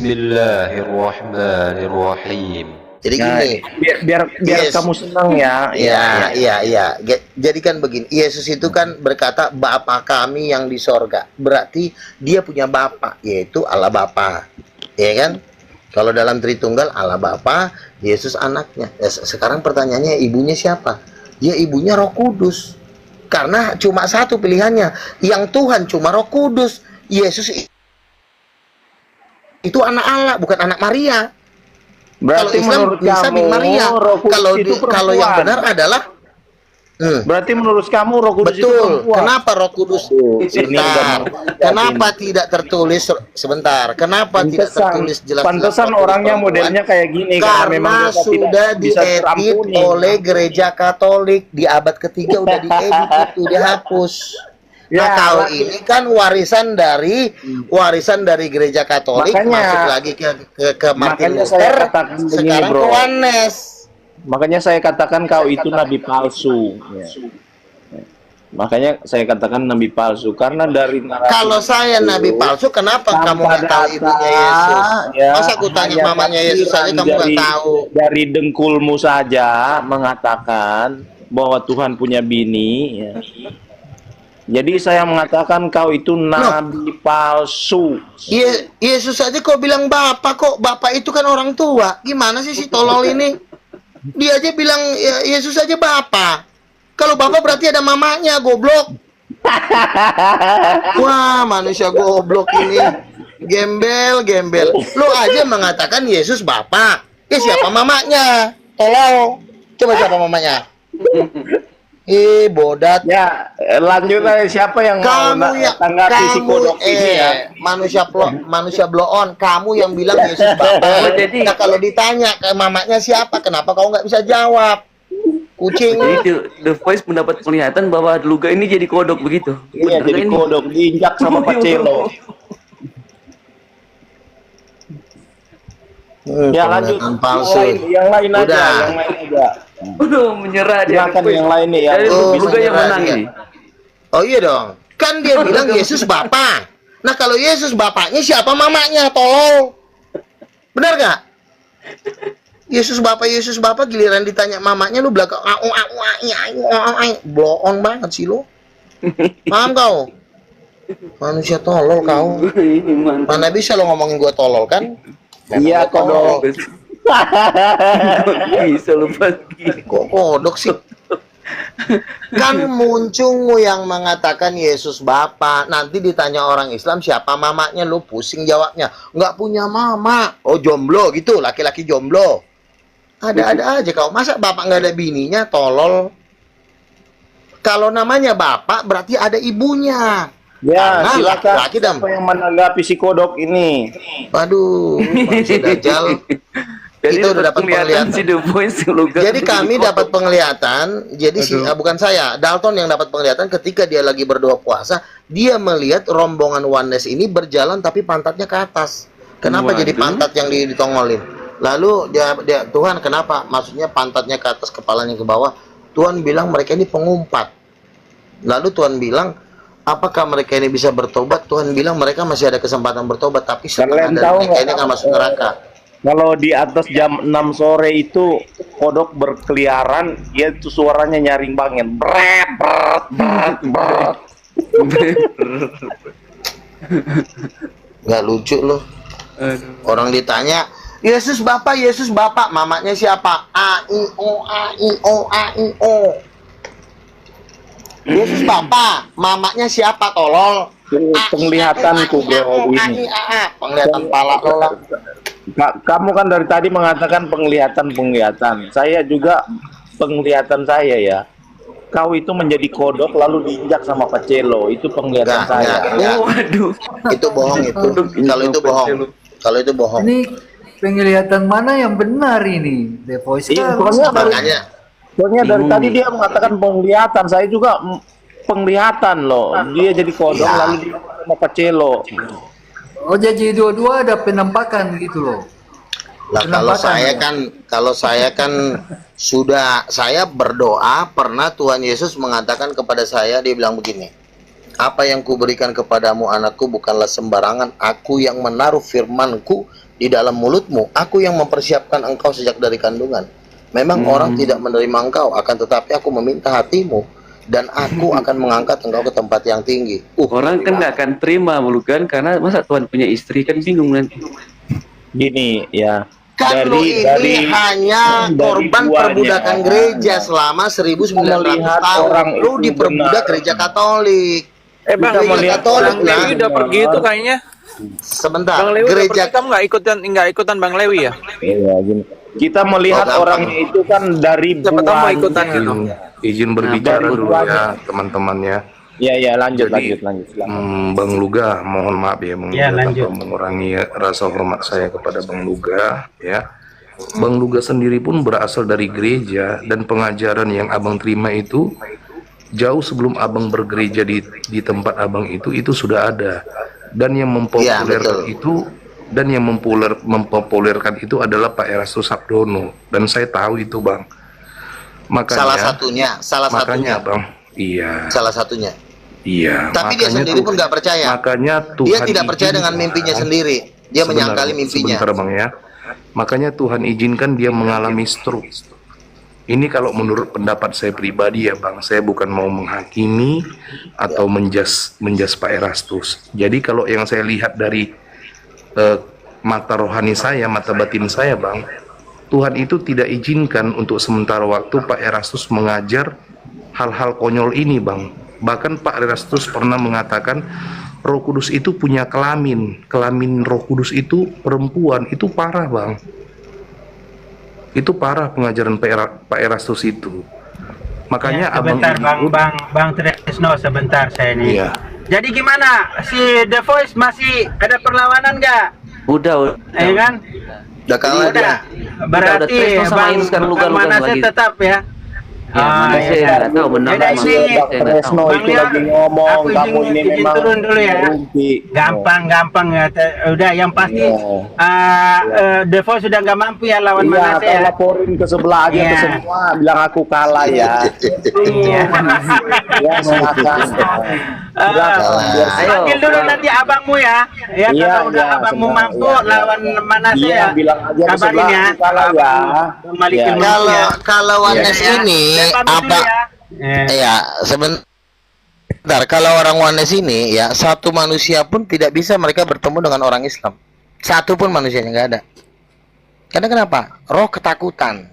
Bismillahirrahmanirrahim. Jadi Nah, gini, biar Yes. kamu senang ya. iya. Jadi kan begini, Yesus itu kan berkata Bapa kami yang di sorga. Berarti dia punya Bapa, yaitu Allah Bapa. Ya kan? Kalau dalam Tritunggal Allah Bapa, Yesus anaknya. Ya, sekarang pertanyaannya ibunya siapa? Ya ibunya Roh Kudus. Karena cuma satu pilihannya. Yang Tuhan cuma Roh Kudus. Yesus itu anak Allah, bukan anak Maria. Berarti Kalau Islam menurut Isa kamu bin Maria. Roh Kudus Kalau itu kalau yang perempuan. benar adalah Berarti menurut kamu Roh Kudus itu betul. perempuan. Kenapa Roh Kudus? Ini Sebentar. udah Kenapa tidak tertulis sebentar? Kenapa tidak tertulis jelas-jelas? Pantesan Roh Kudus orangnya perempuan? modelnya kayak gini Karena mereka sudah tidak bisa diedit terampuni. oleh Gereja Katolik di abad ketiga udah diedit itu dihapus. Nah, Ya, kalau lagi. ini kan warisan dari Gereja Katolik, Makanya- masuk lagi ke Martin makanya saya Luther, katakan begini, sekarang bro. ke Yohanes. Makanya saya katakan kau itu nabi palsu. Ya. Makanya saya katakan nabi palsu karena dari narasi Kalau saya itu, nabi palsu, kenapa tanpa kamu nggak tahu data, ibunya Yesus? ya, Masa aku tanya hanya mamanya Yesus saja tafsiran kamu nggak tahu? Dari dengkulmu saja mengatakan bahwa Tuhan punya bini. Ya. Jadi saya mengatakan kau itu nabi palsu. Yesus aja kok bilang Bapak, kok Bapak itu kan orang tua. Gimana sih si tolol ini? Dia aja bilang Yesus aja Bapak. Kalau Bapak berarti ada mamanya, goblok. Wah, manusia goblok ini. Gembel. Lu aja mengatakan Yesus Bapak. Siapa mamanya? Tolong. Coba siapa mamanya? Bodat. Ya, lanjut aja siapa yang mau tanggapi si kodok ini ya? manusia blow on. Kamu yang bilang Yesus Bapak. Jadi- Nah, kalau ditanya ke mamanya siapa, kenapa kau nggak bisa jawab? Kucing. Jadi The Voice mendapat penglihatan bahwa Luga ini jadi kodok begitu. Iya, Bener jadi ini? kodok diinjak sama Pacelo. Ya lanjut, Penglihatan palsu. yang lain aja, Udah. yang lain aja. Udah menyerah dia. Silakan yang lain nih, yang Jadi Oh, Luga yang menyerah menang dia. ini. Oh iya dong. Kan dia bilang Yesus Bapak. Nah, kalau Yesus Bapaknya, siapa mamanya? Tolol. Benar nggak? Yesus Bapak, giliran ditanya mamanya lu belakang blow on banget sih lu. Paham kau? Manusia tolol kau. Ini mantap. Mana bisa lo ngomongin gua tolol kan? Iya, kodok. Bisa lupa. Kok kodok sih? Kan muncungmu yang mengatakan Yesus Bapa. Nanti ditanya orang Islam siapa mamanya, lu pusing jawabnya. Nggak punya mama. Oh, jomblo gitu, laki-laki jomblo. Ada-ada aja kau. Masa bapak nggak ada bininya, tolol. Kalau namanya bapak berarti ada ibunya. Ya, Karena silakan laki-laki dan siapa yang menanggapi si kodok ini? waduh, manusia dajjal. Jadi Kita udah dapat penglihatan. si The Voice Luga. Jadi kami dapat penglihatan, jadi bukan saya, Dalton yang dapat penglihatan ketika dia lagi berdoa puasa, dia melihat rombongan Oneness ini berjalan tapi pantatnya ke atas. Kenapa jadi Waduh. pantat yang ditongolin? Lalu dia Tuhan kenapa? Maksudnya pantatnya ke atas, kepalanya ke bawah. Tuhan bilang mereka ini pengumpat. Lalu Tuhan bilang, apakah mereka ini bisa bertobat? Tuhan bilang mereka masih ada kesempatan bertobat, tapi setengah Kalian dari tahu mereka nggak? ini akan masuk neraka. Kalau di atas jam 6 sore itu kodok berkeliaran, dia tuh suaranya nyaring banget. Bret, bret, bret, bret. Nggak lucu loh. Orang ditanya, Yesus Bapak, mamanya siapa? A I O A I O A I O. Yesus Bapak, mamanya siapa, tolol? Penglihatanku bro ini. Penglihatan pala lo lah. Kamu kan dari tadi mengatakan penglihatan. Saya juga penglihatan saya ya. Kau itu menjadi kodok lalu diinjak sama Pacelo. Itu penglihatan saya. Enggak. Waduh. Itu bohong itu. Kalau itu bohong. Ini penglihatan mana yang benar ini? The Voice Iya, kan soalnya dari tadi dia mengatakan penglihatan. Saya juga penglihatan loh. Dia jadi kodok Ya. lalu diinjak sama Pacelo. oh jadi dua-dua ada penampakan gitu loh. Lah kalau saya kan sudah saya berdoa, pernah Tuhan Yesus mengatakan kepada saya, dia bilang begini, apa yang kuberikan kepadamu anakku bukanlah sembarangan, aku yang menaruh firmanku di dalam mulutmu, aku yang mempersiapkan engkau sejak dari kandungan. Memang orang tidak menerima engkau, akan tetapi aku meminta hatimu, dan aku akan mengangkat engkau ke tempat yang tinggi. Orang kan nggak akan terima Lugan, karena masa Tuhan punya istri, kan bingung nanti. Gini ya, Kan lu ini hanya korban perbudakan gereja selama 1900 melihat tahun. orang Lu itu diperbudak benar. gereja Katolik. Bang, Gereja melihat Katolik, Bang Lewi nah. udah pergi itu kayaknya. Sebentar, Bang Lewi udah gereja pergi, kamu nggak ikutan Bang Lewi ya? Iya, gini. Kita melihat Oh, gampang. orangnya itu kan dari Siapa tahu mau ikutan buahnya. gitu. Izin berbicara dari dulu buahnya. ya teman-teman ya. Iya, lanjut. Jadi, Silakan. Bang Luga, mohon maaf ya Bang Ya, Luga, lanjut. tanpa mengurangi rasa hormat saya kepada Bang Luga ya. Bang Luga sendiri pun berasal dari gereja, dan pengajaran yang Abang terima itu jauh sebelum Abang bergereja di tempat Abang itu sudah ada. Dan yang mempopulerkan betul. itu, dan yang mempopulerkan itu adalah Pak Erastus Sabdono, dan saya tahu itu Bang. Makanya, salah satunya. Bang, iya. Salah satunya. Iya. Tapi dia makanya sendiri pun nggak percaya. Makanya Tuhan Dia tidak percaya dengan izinkan. mimpinya sendiri. Dia menyangkali mimpinya. Sebentar Bang ya. Makanya Tuhan izinkan dia mengalami stroke. Ini kalau menurut pendapat saya pribadi ya Bang, saya bukan mau menghakimi atau menjas Pak Erastus. Jadi kalau yang saya lihat dari mata rohani saya, mata batin saya Bang, Tuhan itu tidak izinkan untuk sementara waktu Pak Erastus mengajar hal-hal konyol ini Bang. Bahkan Pak Erastus pernah mengatakan Roh Kudus itu punya kelamin Roh Kudus itu perempuan. Itu parah Bang. Itu parah pengajaran Pak Erastus itu. Makanya Ya, sebentar Bang Tresno, sebentar saya ini. Iya. Jadi gimana, si The Voice masih ada perlawanan nggak? Udah. Ya kan? Udah kalah dia. Udah. Berarti Tresno sama Bang, ini sekarang Bang luka-luka Manase lagi. tetap ya. Ya, mana iya, saya iya. nggak tahu benar Yaudah, sama ini saya nggak tahu. Tresno Bang itu Leo, lagi ngomong, aku kamu ini izin memang turun dulu ya. berhenti. Gampang ya. Udah, yang pasti Iya. The Voice sudah nggak mampu ya lawan Iya, Manase kau ya. laporin ke sebelah aja Iya. ke semua, bilang aku kalah ya. Iya. Ya, silakan. Ayo. Panggil dulu nanti abangmu ya. Ya, Iya, kalau udah iya, abangmu sebentar, mampu iya, lawan Manase Iya, ya. bilang aja ke Kabarin sebelah ya. aku kalah ya. Bang Malik Iya. Ilmu ya. Kalau Wanes Ya. ini Saya pamit apa? dulu ya. Ya, sebentar. Kalau orang Wanes ini ya, satu manusia pun tidak bisa mereka bertemu dengan orang Islam. Satu pun manusianya nggak ada. Karena kenapa? Roh ketakutan,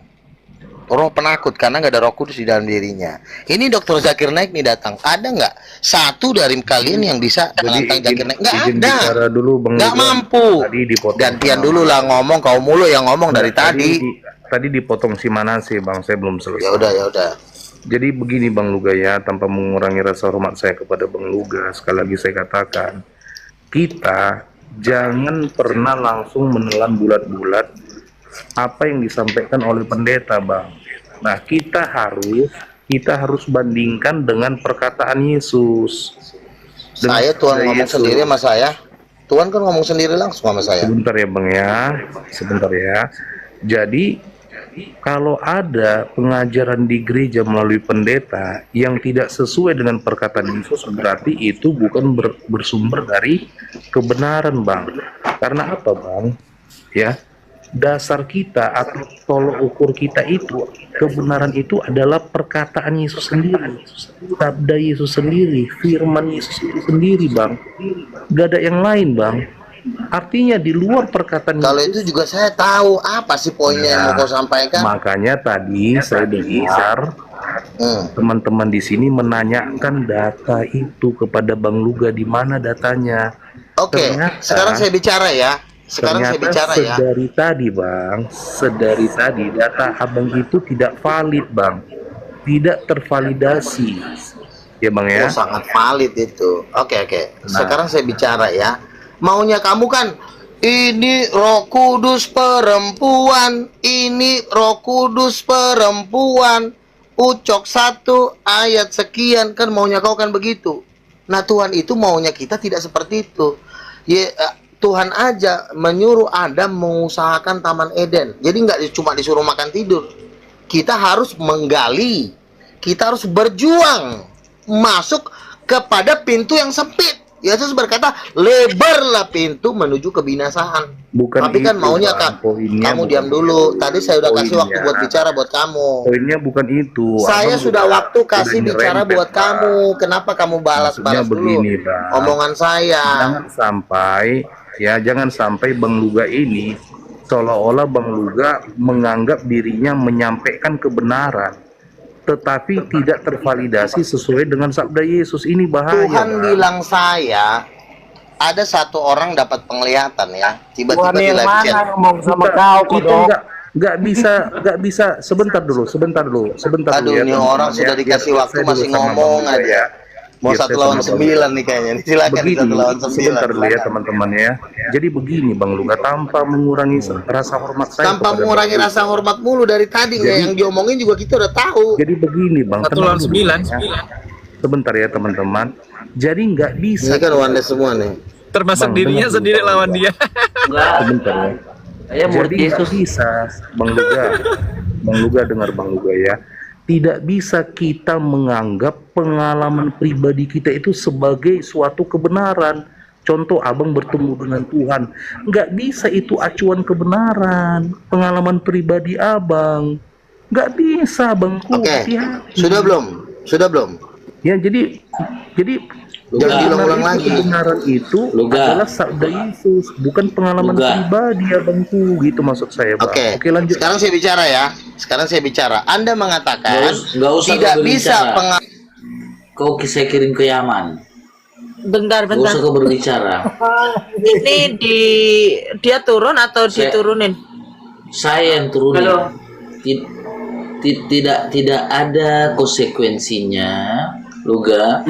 roh penakut, karena nggak ada Roh Kudus di dalam dirinya. Ini Dr. Zakir Naik nih datang. Ada nggak satu dari kalian yang bisa menantang Zakir Naik? Nggak izin ada. bicara dulu Bang Nggak Luga. mampu. Tadi dipotong. Gantian dulu lah ngomong, kau mulu yang ngomong dari tadi. Tadi dipotong si Manase Bang, saya belum selesai. Ya udah. Jadi begini Bang Luga ya, tanpa mengurangi rasa hormat saya kepada Bang Luga, sekali lagi saya katakan, kita jangan pernah langsung menelan bulat-bulat apa yang disampaikan oleh pendeta Bang. Nah, kita harus bandingkan dengan perkataan Yesus. Saya Tuhan sabda ngomong Yesus. sendiri sama saya. Tuhan kan ngomong sendiri langsung sama saya. Sebentar ya Bang ya, sebentar ya. Jadi kalau ada pengajaran di gereja melalui pendeta yang tidak sesuai dengan perkataan Yesus, berarti itu bukan bersumber dari kebenaran Bang. Karena apa Bang? Ya, dasar kita atau tolok ukur kita itu, kebenaran itu adalah perkataan Yesus sendiri, sabda Yesus sendiri, firman Yesus itu sendiri Bang. Gak ada yang lain Bang. Artinya di luar perkataan Kalau Yesus, itu juga saya tahu apa sih poinnya yang mau kau sampaikan. makanya tadi saya dengar teman-teman di sini menanyakan data itu kepada Bang Luga, di mana datanya. Oke, Ternyata- sekarang saya bicara ya. Sedari tadi Bang, sedari tadi data Abang itu tidak valid Bang, tidak tervalidasi ya Bang ya. Oh, sangat valid itu. Oke. Sekarang saya bicara ya. Maunya kamu kan ini Roh Kudus perempuan, ini Roh Kudus perempuan. Ucok 1 ayat sekian, kan maunya kau kan begitu. Nah, Tuhan itu maunya kita tidak seperti itu. Tuhan aja menyuruh Adam mengusahakan Taman Eden. Jadi nggak cuma disuruh makan tidur. Kita harus menggali. Kita harus berjuang masuk kepada pintu yang sempit. Yesus berkata, lebarlah pintu menuju kebinasaan. Bukan Tapi kan itu, maunya Bang. kamu Poinnya bukan diam dulu. itu. Tadi saya udah kasih waktu Poinnya- buat bicara buat kamu. Poinnya bukan itu. Saya Abang sudah waktu udah kasih bicara nyerempet, buat Bang. kamu. Kenapa kamu Maksudnya balas-balas dulu begini, Bang. omongan saya? Jangan sampai Bang Luga ini seolah-olah Bang Luga menganggap dirinya menyampaikan kebenaran, tetapi tidak tervalidasi sesuai dengan sabda Yesus. Ini bahaya. Tuhan Bang. bilang saya ada satu orang dapat penglihatan ya, tiba-tiba Tuhan di yang live mana chat. ngomong sama kau, Kita kodok? nggak bisa. Sebentar dulu Aduh, ya, ini teman-teman orang ya. sudah dikasih Biar waktu saya masih dulu sama ngomong Bang Luga aja. ya. Mau Biar saya 1 lawan sama Bang 9 Luga. nih kayaknya. Silakan Begini, 1 lawan 9. sebentar dulu ya silakan. teman-teman ya. Jadi begini Bang Luga, tanpa mengurangi rasa hormat saya Tanpa kepada mengurangi Bang Luga. rasa hormat mulu dari tadi nggak Jadi- yang diomongin juga kita udah tahu. Jadi begini Bang, 1 lawan tenang dulu 9. ya. Sebentar ya teman-teman. Jadi nggak bisa. Ini kan wanda semua nih. Termasuk Bang, dirinya dengar dulu, sendiri Bang lawan Luga. dia. Enggak, Sebentar ya. saya murid Jadi nggak Yesus. bisa, Bang Luga. Bang Luga dengar Bang Luga ya. Tidak bisa kita menganggap pengalaman pribadi kita itu sebagai suatu kebenaran. Contoh abang bertemu dengan Tuhan, nggak bisa itu acuan kebenaran. Pengalaman pribadi abang, nggak bisa bangku. Oke. Hati-hati. Sudah belum? Sudah belum? Ya jadi Jangan diulang-ulang lagi. kebenaran itu Luga. adalah sabda Yesus, bukan pengalaman Luga. pribadi abangku. Gitu maksud saya, Bang. Oke. Oke, lanjut. Sekarang saya bicara ya. Sekarang saya bicara. Anda mengatakan Nggak usah tidak kau bisa berbicara. Kau saya kirim ke Yaman. Bentar, Gak usah bentar. kau berbicara. Ini dia turun atau Saya- diturunin? Saya yang turunin. Halo. Tidak ada konsekuensinya, Luga.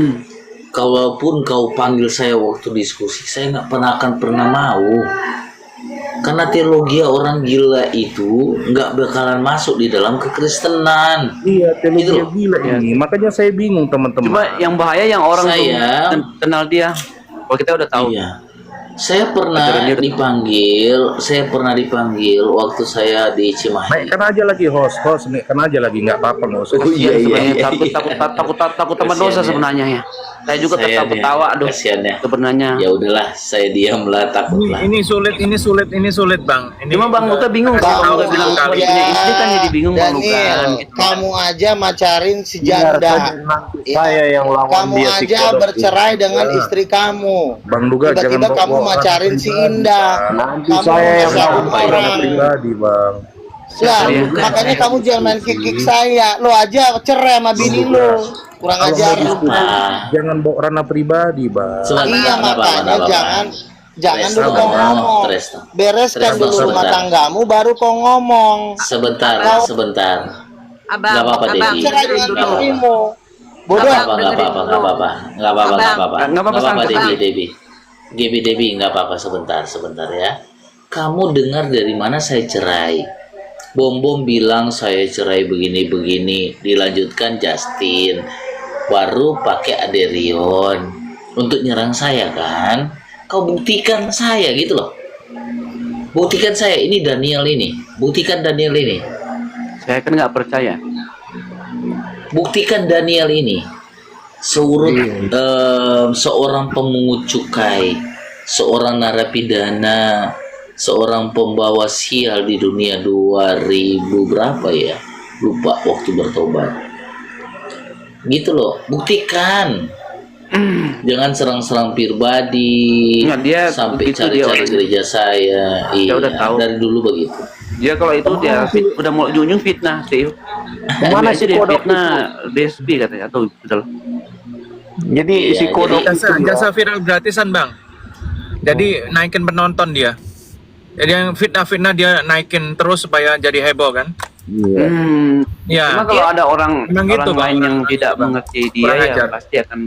Kalaupun kau panggil saya waktu diskusi, saya nggak akan pernah mau. Karena teologi orang gila itu nggak bakalan masuk di dalam kekristenan. Iya, teologi Gitu loh. gila ini. Makanya saya bingung, teman-teman. Cuma yang bahaya yang orang tuh Saya- kenal dia. Kalau kita udah tahu. Iya. Saya pernah Ajarannya udah- dipanggil waktu saya di Cimahi. Naikkan aja lagi host, naikkan aja lagi, nggak apa-apa, nggak usah. Iya, takut teman dosa Kasihan ya. sebenarnya ya. Saya juga Saya tetap deh, ketawa, aduh. kasihan ya. Sebenarnya. Ya udahlah, saya diamlah, takutlah. Ini sulit Bang. Ini Cuma Bang Luka bingung sih. Bang Luka bilang kalau aja, punya istri kan jadi bingung Bang Luka. Daniel, Gitu. kamu aja macarin si Biar janda. saja nanti Ya. saya yang lawan Kamu dia si aja kodok bercerai itu. dengan istri kamu. Bang Luga jangan Tiba-tiba kamu bawa macarin si pribadi, Indah. Bang. Nanti Kamu saya yang ngesakin lawan. orang. Pribadi, Bang. Lah, Iya. makanya kamu jangan main kick-kick saya. Lo aja cerai sama bini lo. Kurang Kalau ajar. mau diskusi, jangan bawa ranah pribadi, Bang. Sebentar, Iya, nggak apa-apa, makanya nggak apa-apa. jangan Tres, dulu nggak kau apa-apa. ngomong. Tres, Bereskan Tres, dulu rumah sebentar. tanggamu baru kau ngomong. Sebentar. Abang, Nggak apa-apa, abang, Devi. Cerai dengerin dengan dulu. Nggak apa-apa. istrimu. Bodoh. Nggak apa-apa, nggak apa-apa, nggak apa-apa, nggak apa-apa, nggak apa-apa, Nggak apa-apa, santai. Devi, nggak apa-apa, sebentar ya. Kamu dengar dari mana saya cerai? Bom bilang saya cerai begini, dilanjutkan Justin, baru pakai Aderion untuk nyerang saya kan? Kau buktikan saya gitu loh. Buktikan saya, ini Daniel ini. Buktikan Daniel ini. Saya kan nggak percaya. Buktikan Daniel ini seurut seorang pemungut cukai, seorang narapidana, seorang pembawa sial di dunia 2000 berapa ya, lupa waktu bertobat gitu loh. Buktikan, jangan serang-serang pribadi. Enggak, dia sampai begitu dia cari-cari orangnya. gereja saya. Dia udah tahu. Dari dulu begitu. Dia kalau itu dia udah mau junjung fitnah sih. Kemana sih si dia kodok fitnah DSP katanya atau betul. Jadi Iya, si kodok Jasa, itu ya. jasa viral gratisan Bang. Jadi naikin penonton dia. Jadi yang fitnah dia naikin terus supaya jadi heboh kan? Iya. Ya. Cuma kalau ada orang Emang gitu, Bang. lain yang tidak mengerti dia Kurang ya ajar. pasti akan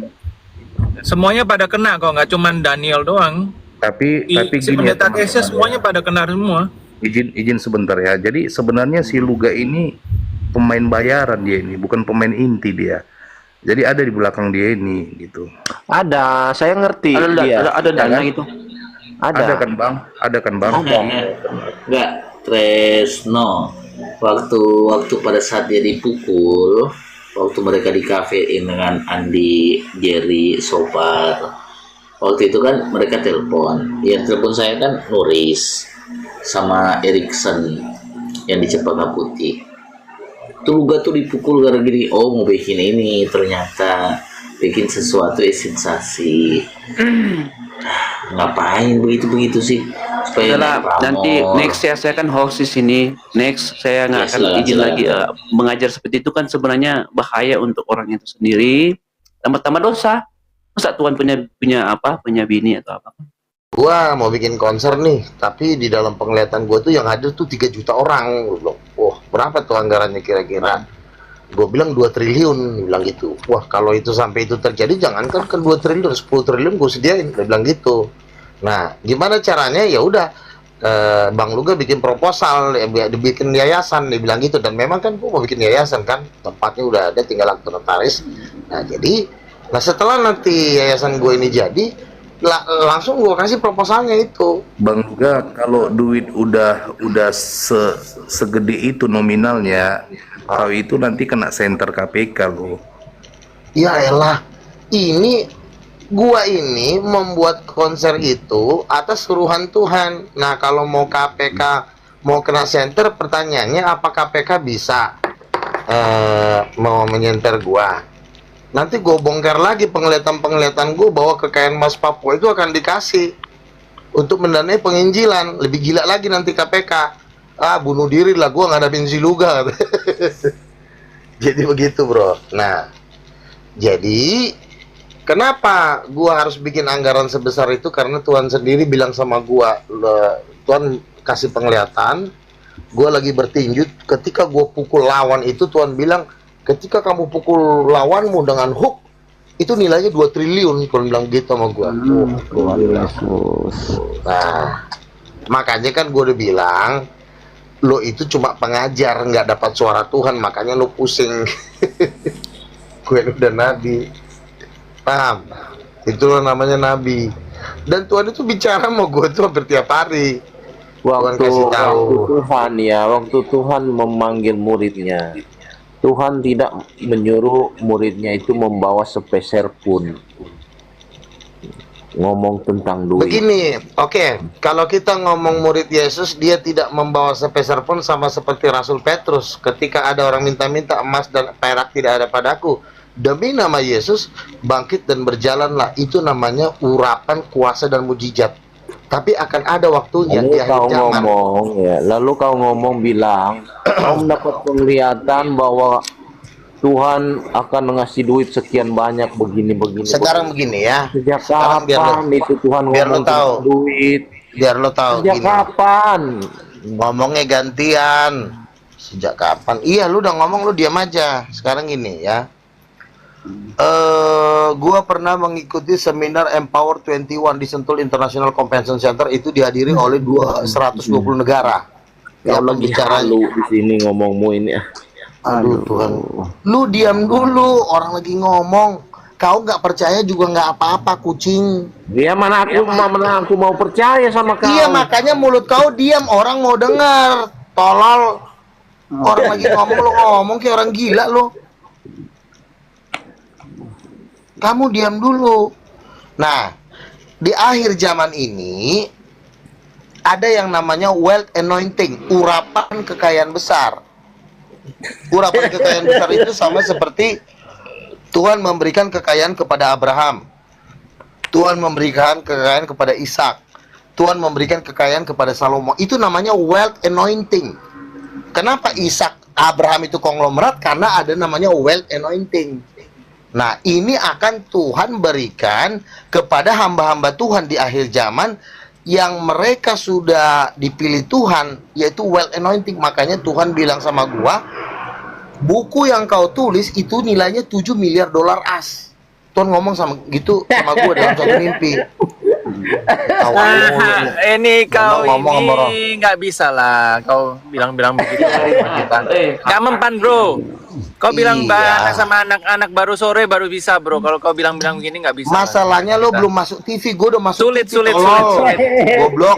Semuanya pada kena kok, nggak cuman Daniel doang. Tapi Si gini ya, pendeta teman-teman Kesia ya. semuanya pada kena semua. izin sebentar ya. Jadi sebenarnya si Luga ini pemain bayaran dia ini, bukan pemain inti dia. Jadi ada di belakang dia ini gitu. Ada, saya ngerti dia. ada dana gitu. Ada kan, Bang? Ada kan, Bang? Enggak, Tresno. Waktu pada saat dia dipukul, waktu mereka di kafein dengan Andi, Jerry, Sopar, Waktu itu kan mereka telepon. Yang telepon saya kan Nuris sama Erikson yang di Cempaka Putih. Tuh Luga tuh dipukul gara gini. Oh mau bikin ini, ternyata bikin sesuatu sensasi. Ngapain begitu sih? Supaya Udahlah, naik pamor. nanti next ya saya kan host di sini. Next saya nggak Ya, akan silakan, izin silakan. lagi mengajar seperti itu kan sebenarnya bahaya untuk orang itu sendiri. Tambah-tambah dosa. Masa Tuhan punya bini atau apa? Gua mau bikin konser nih, tapi di dalam penglihatan gua tuh yang hadir tuh 3 juta orang. Gua bilang, wah berapa tuh anggarannya kira-kira? Gue bilang 2 triliun, dia bilang gitu. Wah kalau itu sampai itu terjadi, jangankan ke 2 triliun, 10 triliun gue sediain, dia bilang gitu. Nah, gimana caranya? Ya udah, Bang Luga bikin proposal, dibikin yayasan, dia bilang gitu. Dan memang kan gue mau bikin yayasan kan, tempatnya udah ada, tinggal akte notaris. Nah jadi, setelah nanti yayasan gue ini jadi, langsung gue kasih proposalnya itu. Bang Luga, kalau duit udah segede itu nominalnya, kau itu nanti kena senter KPK loh. Ya elah, gua ini membuat konser itu atas suruhan Tuhan. Nah, kalau mau KPK mau kena senter, pertanyaannya apa KPK bisa mau menyenter gua? Nanti gua bongkar lagi penglihatan gua bahwa kekayaan Mas Papua itu akan dikasih untuk mendanai penginjilan. Lebih gila lagi nanti KPK. Bunuh diri lah, gua ngadapin si Luga. Jadi begitu bro. Nah, jadi kenapa gua harus bikin anggaran sebesar itu? Karena Tuhan sendiri bilang sama gua, Tuhan kasih penglihatan, gua lagi bertinju. Ketika gua pukul lawan itu, Tuhan bilang, ketika kamu pukul lawanmu dengan hook, itu nilainya 2 triliun. Tuhan bilang gitu sama gua. Tuhan Yesus. Nah, makanya kan gua udah bilang, lo itu cuma pengajar, nggak dapat suara Tuhan, makanya lo pusing. Gue udah nabi, paham? Itulah namanya nabi. Dan Tuhan itu bicara sama gue tuh hampir tiap hari. Tuhan kasih tahu. Waktu Tuhan memanggil muridnya, Tuhan tidak menyuruh muridnya itu membawa sepeser pun ngomong tentang duit. Begini, oke, kalau kita ngomong murid Yesus, dia tidak membawa sepeser pun, sama seperti Rasul Petrus. Ketika ada orang minta-minta emas dan perak tidak ada padaku, demi nama Yesus bangkit dan berjalanlah. Itu namanya urapan kuasa dan mujizat. Tapi akan ada waktunya di akhir zaman. Lalu kau ngomong bilang, kau mendapat penglihatan bahwa Tuhan akan ngasih duit sekian banyak begini. Sekarang begini ya. Sejak Sekarang kapan itu Tuhan biar lo ngomong tahu tentang duit? Biar lo tahu. Sejak gini, kapan? ngomongnya gantian. Sejak kapan? Iya, lu udah ngomong, lu diam aja. Sekarang gini ya. Gua pernah mengikuti seminar Empower 21 di Sentul International Convention Center, itu dihadiri oleh 120 negara. Kau lagi halu di sini ngomongmu ini. Aduh Tuhan, lu diam dulu, orang lagi ngomong. Kau nggak percaya juga nggak apa-apa, kucing. Dia mana aku mau percaya sama kau. Iya, makanya mulut kau diam, orang mau dengar. Tolol. Orang lagi ngomong, lu ngomong kayak orang gila lu. Kamu diam dulu. Nah, di akhir zaman ini ada yang namanya wealth anointing, urapan kekayaan besar. Urapan kekayaan besar itu sama seperti Tuhan memberikan kekayaan kepada Abraham, Tuhan memberikan kekayaan kepada Ishak, Tuhan memberikan kekayaan kepada Salomo. Itu namanya wealth anointing. Kenapa Abraham itu konglomerat? Karena ada namanya wealth anointing. Nah, ini akan Tuhan berikan kepada hamba-hamba Tuhan di akhir zaman yang mereka sudah dipilih Tuhan, yaitu wealth anointing. Makanya Tuhan bilang sama gua, buku yang kau tulis itu nilainya 7 miliar dolar as. Tuhan ngomong sama gitu sama gua dalam satu mimpi. Ini kau ngomong sama orang. ini nggak bisa lah kau bilang-bilang begitu sama kita. Nggak mempan bro. Kau bilang Iya. sama anak-anak baru sore baru bisa bro. Kalau kau bilang-bilang begini nggak bisa. Masalahnya lo belum masuk TV, gua udah masuk Sulit, TV. sulit, tolol. sulit. Goblok.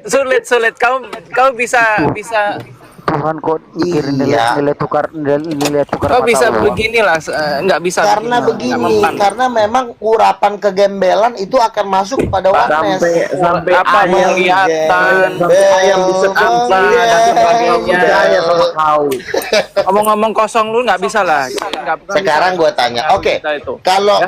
Sulit. Kau bisa Tuhan kok mikirin Iya. nilai tukar Kok mata bisa uang? beginilah, nggak bisa Karena begini, nggak begini, mempan. karena memang urapan kegembelan itu akan masuk pada Wanes. sampai Apa penglihatan, ayam disekap apa dan sebagainya. percaya sama kau. Ngomong-ngomong kosong lu nggak bisa lah. Nggak Sekarang gue tanya, Kalau oke, kita itu.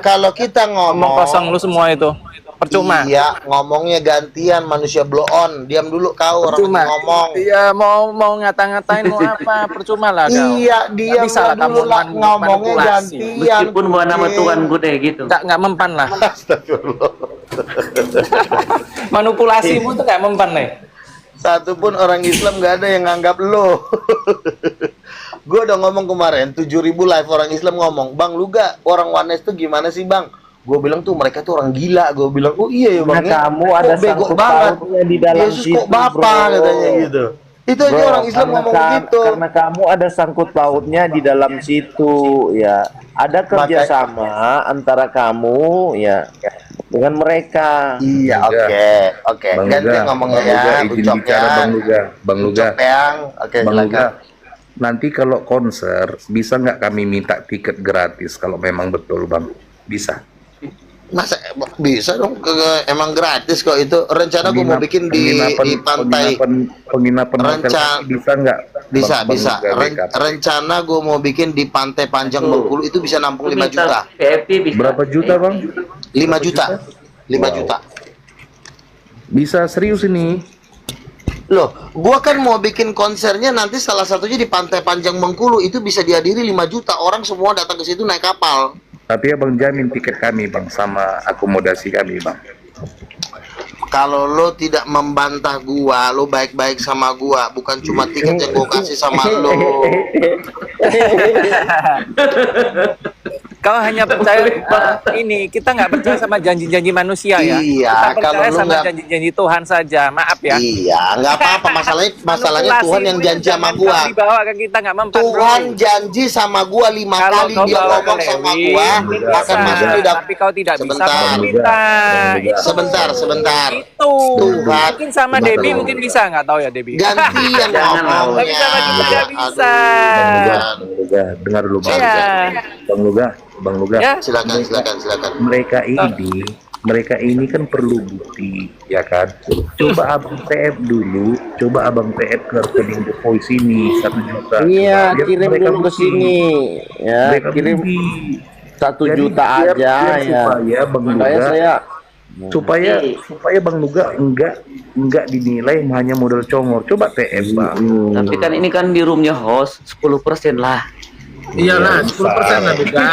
kalau kita Ngomong kosong lu semua itu percuma. Iya, ngomongnya gantian, manusia blow on. Diam dulu kau, orang Percuma. lagi ngomong. Iya, mau ngata-ngatain mau apa, percuma lah kau. Iya, Nggak diam bisa lah dulu kamu lah, ngomongnya manipulasi. gantian. Meskipun bawa nama Tuhan gue gitu. Nggak mempan lah. Astagfirullah. Manipulasimu tuh nggak mempan nih. Satu pun orang Islam gak ada yang nganggap lo. Gue udah ngomong kemarin, 7.000 live orang Islam ngomong, Bang, lu gak orang Wanes tuh gimana sih, Bang? Gue bilang tuh mereka tuh orang gila. Gue bilang, oh iya ya Bang, ya? Kamu ada Kok bego sangkut banget. pautnya di dalam Yesus situ, kok Bapa bro. katanya gitu. Itu aja Bro, orang Islam ngomong gitu. Karena kamu ada sangkut pautnya di dalam situ, ya. Ada kerjasama antara kamu, ya, dengan mereka. Iya, Bang oke. Bang Ganti Luga, ngomongnya Bang Luga, ya, izin Bucok bicara ya. Bang Luga. Bucok Peang. Oke, Bang Luga, silakan. nanti kalau konser bisa nggak kami minta tiket gratis kalau memang betul Bang? Bisa. Masa bisa dong, emang gratis kok itu. Rencana gue mau bikin di pantai. Penginapan hotel Rencana- bisa nggak? Bisa. Bang Luga backup? Rencana gue mau bikin di pantai Panjang Bengkulu itu bisa nampung 5 juta. PFP bisa. Berapa juta Bang? 5 juta. 5 juta. Bisa, serius ini. Loh, gua kan mau bikin konsernya nanti salah satunya di Pantai Panjang Bengkulu, itu bisa dihadiri 5 juta orang, semua datang ke situ naik kapal. Tapi abang jamin tiket kami Bang sama akomodasi kami Bang. Kalau lo tidak membantah gua, lo baik-baik sama gua, bukan cuma tiket yang gua kasih sama lo. Kau hanya percaya ini, kita nggak percaya sama janji-janji manusia ya. Iya, Kita kalau percaya lu sama nggak- janji-janji Tuhan saja. Maaf ya. Iya, nggak apa-apa, masalahnya Manipulasi Tuhan yang itu janji sama jangan gua. dibawa ke kita nggak mempan. Tuhan bro. janji sama gua 5 Kalau kali kau dia bawa ngomong ke sama Lewi, gua mungkin akan bisa, masuk di tapi kau tidak bisa Sebentar. meminta. Itu. Sebentar. Itu. Tuhan. Mungkin sama Sebentar. Debbie mungkin bisa, nggak tahu ya Debbie. Gantian Jangan, ngomongnya. Tapi sama kita nggak bisa. Bang Luga, dengar dulu Bang. Iya. Bang Luga. Ya. Silakan. Mereka ini kan perlu bukti, ya kan? Coba abang TF dulu, coba abang TF ke rekening The Voice ini 1 juta. Iya, Biar kirim mereka dulu ke bukti. sini. Ya, Mereka kirim bukti. 1 Jadi juta biar aja ya. supaya Bang Luga, supaya Bang Luga enggak dinilai hanya modal congor. Coba TF Bang. Tapi kan ini kan di roomnya host 10% lah. Iyalah, 10% lah juga.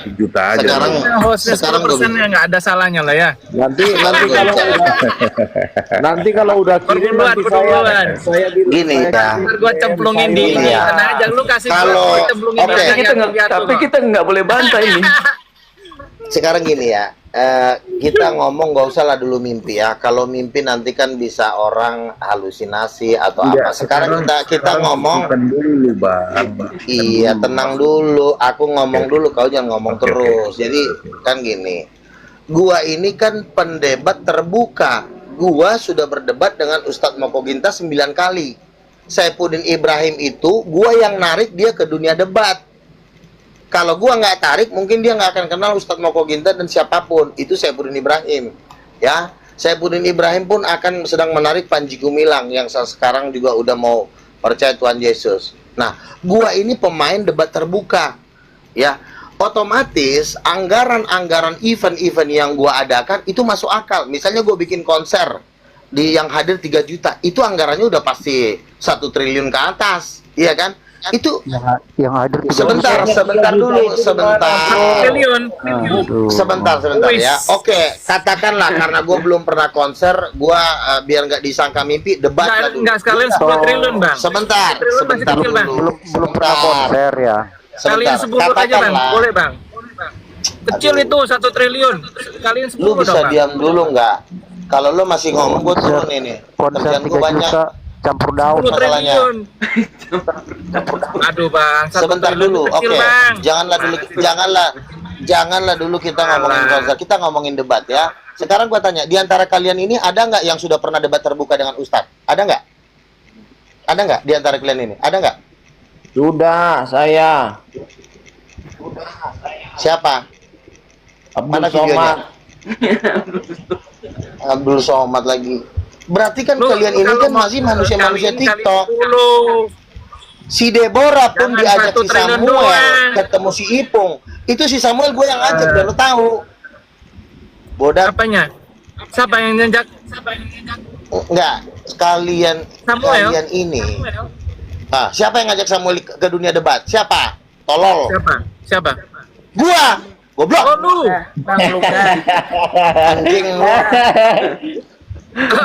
1 juta aja. Sekarang Hostnya sekarang 10% gua- ya nggak ada salahnya lah ya. Nanti kalau udah kirim nanti Perburuan. Gini ya. Ntar gua cemplungin di ini. Iya. Tenang aja, lu kasih Kalau- gua cemplungin oke. di Tapi kita nggak, tapi kita nggak boleh bantah ini. Sekarang gini ya, kita ngomong nggak usah lah dulu mimpi ya. Kalau mimpi nanti kan bisa orang halusinasi atau Enggak, apa. Sekarang kita ngomong. bukan dulu Bang. Iya, tenang dulu. Aku ngomong dulu, kau jangan ngomong Oke, terus. oke. Jadi kan gini, gua ini kan pendebat terbuka. Gua sudah berdebat dengan Ustadz Moko Gintas 9 kali. Saifuddin Ibrahim itu, gua yang narik dia ke dunia debat. Kalau gua nggak tarik, mungkin dia nggak akan kenal Ustadz Moko Gintas dan siapapun. Itu Saifuddin Ibrahim. Ya, Saifuddin Ibrahim pun akan sedang menarik Panji Gumilang yang sekarang juga udah mau percaya Tuhan Yesus. Nah, gua ini pemain debat terbuka. Ya, otomatis anggaran-anggaran event-event yang gua adakan itu masuk akal. Misalnya gua bikin konser di yang hadir 3 juta, itu anggarannya udah pasti 1 triliun ke atas, iya kan? Itu Yang hadir sebentar dulu, Triliun. sebentar ya. Oke, katakanlah karena gue belum pernah konser, gue biar nggak disangka mimpi, debat lah dulu. Nggak sekalian 10 triliun bang. Sebentar Triliun masih kecil, Bang. belum pernah konser ya. Kalian 10 aja bang, Katakanlah, boleh bang. Kecil itu 1 triliun. Kalian 10 lu bisa dong bang. diam dulu nggak? Kalau lu masih ngomong, gue turun ini. Konser Kerjaan 3 gue banyak. juta campur daun. 10 masalahnya. triliun. Aduh bang, 1 Sebentar triliun dulu, kecil, oke. Bang. Janganlah dulu kita ngomongin konser. Kita ngomongin debat ya. Sekarang gua tanya, di antara kalian ini ada nggak yang sudah pernah debat terbuka dengan Ustadz? Ada nggak? Ada nggak di antara kalian ini? Ada nggak? Sudah, saya. Siapa? Abdul Mana Somad. videonya? Abdul Somad lagi. Berarti kan Lu kalian ini kalau kan mau masih manusia-manusia kaliin kali TikTok. 10. Si Deborah pun Jangan diajak 1 si triliun Samuel doang. ketemu si Ipung. Itu si Samuel gue yang ajak, biar lo tahu. Bodak. Apanya? Siapa yang ngajak? Enggak, sekalian Samuel? kalian ini. Ah, siapa yang ngajak Samuel ke dunia debat? Siapa? Tolol. Siapa? Gua. Goblok. Oh, lu. Bang Luka. Anjing lu.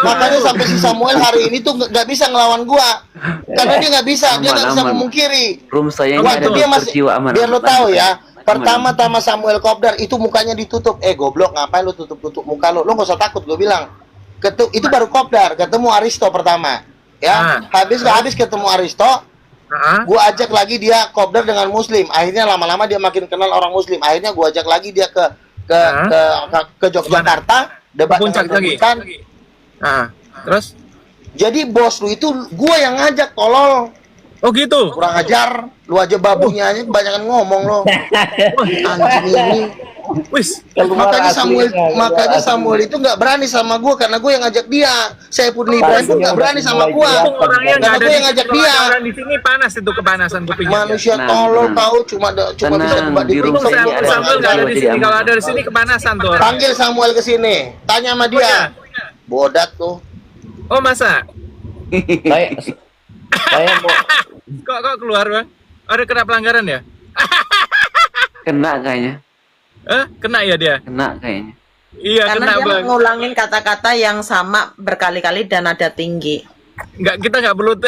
Makanya sampai si Samuel hari ini tuh nggak bisa ngelawan gua. Karena dia nggak bisa, dia nggak bisa Aman, aman. memungkiri. Room saya ini Waktu ada dia dokter masih, jiwa aman. biar lo aman. tahu ya. Aman. Pertama-tama Samuel Kopdar itu mukanya ditutup. Goblok, ngapain lu tutup-tutup muka lu? Lu nggak usah takut, gue bilang. Itu baru Kopdar, ketemu Aristo pertama. Ya, habis ketemu Aristo, gua ajak lagi dia Kopdar dengan Muslim. Akhirnya lama-lama dia makin kenal orang Muslim. Akhirnya gua ajak lagi dia ke Yogyakarta, debat Puncak dengan lagi. rebutan. Terus? Jadi bos lu itu gua yang ngajak, tolol. Oh gitu. Kurang ajar, lu aja babunya aja kebanyakan ngomong lo. Anjing ini. Wis. Makanya Samuel itu nggak berani sama gue karena gue yang ngajak dia. Saya pun Ibrahim pun nggak berani sama gue. Orangnya nggak Karena ada gue yang ngajak dia. Orang di sini panas itu kepanasan kupingnya. Manusia Tenang, tolol tenang. tahu cuma bisa Tenang, debat di di room TikTok. saya ini ada Samuel nggak ada di Jadi sini. aman. Kalau ada di sini kepanasan tuh orang. Panggil Samuel ke sini, tanya sama dia. Bodat tuh. Oh masa? Saya mau Kok keluar bang? Ada kena pelanggaran ya? Kena kayaknya. Kena ya dia? Kena kayaknya. Iya Karena kena dia bang. ngulangin kata-kata yang sama berkali-kali dan nada tinggi. Kita nggak perlu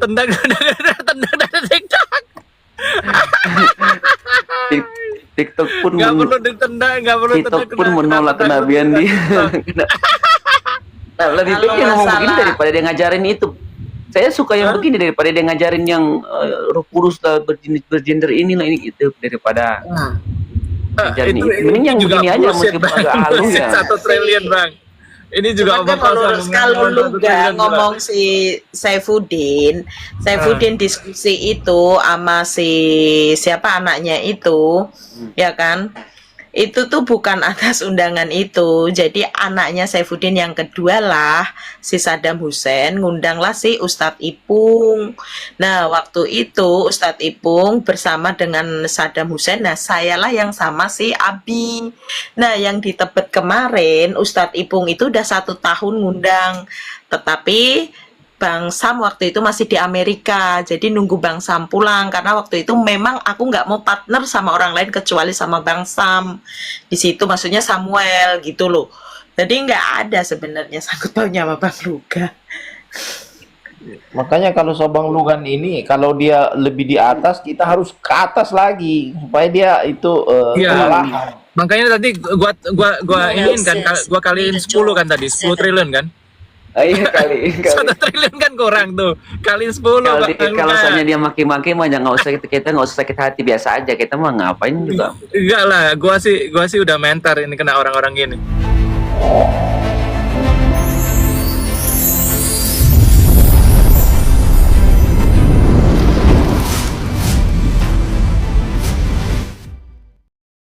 tendang dari TikTok. TikTok pun Nggak perlu ditendang, nggak perlu TikTok tendang. pun menolak kenabian dia. Nah, lebih baik Kalau dia ngomong masalah- begini daripada dia ngajarin itu. Saya suka yang begini daripada dia ngajarin yang roh kudus lah, bergender inilah ini gitu daripada ngajarin itu. Mending yang juga begini aja bullshit, meskipun Bang. agak halus Bullshit, ya. 1 triliun bang. Ini juga Cuman kan kalau lu nggak ngomong si Saifuddin diskusi itu sama si siapa anaknya itu, ya kan? Itu tuh bukan atas undangan itu. Jadi anaknya Saifuddin yang kedua lah, si Saddam Hussein ngundanglah si Ustadz Ipung. Nah, waktu itu Ustadz Ipung bersama dengan Saddam Hussein. Nah, sayalah yang sama si Abi. Nah, yang di Tebet kemarin Ustadz Ipung itu udah 1 tahun ngundang. Tetapi Bang Sam waktu itu masih di Amerika, jadi nunggu Bang Sam pulang karena waktu itu memang aku nggak mau partner sama orang lain kecuali sama Bang Sam. Di situ maksudnya Samuel gitu loh. Jadi nggak ada sebenarnya sangkut pautnya sama Bang Luga. Makanya kalau Sobang Lugan ini kalau dia lebih di atas, kita harus ke atas lagi supaya dia itu kewalahan. Makanya tadi gua ingin kan gua kaliin 10 kan tadi 10 triliun kan. Iya kali. 1 triliun kan kurang tuh. Kaliin 10 Kalau misalnya dia maki-maki mah jangan kita nggak usah sakit hati, biasa aja, kita mah ngapain juga. Enggak lah, gua sih udah mentor ini kena orang-orang gini.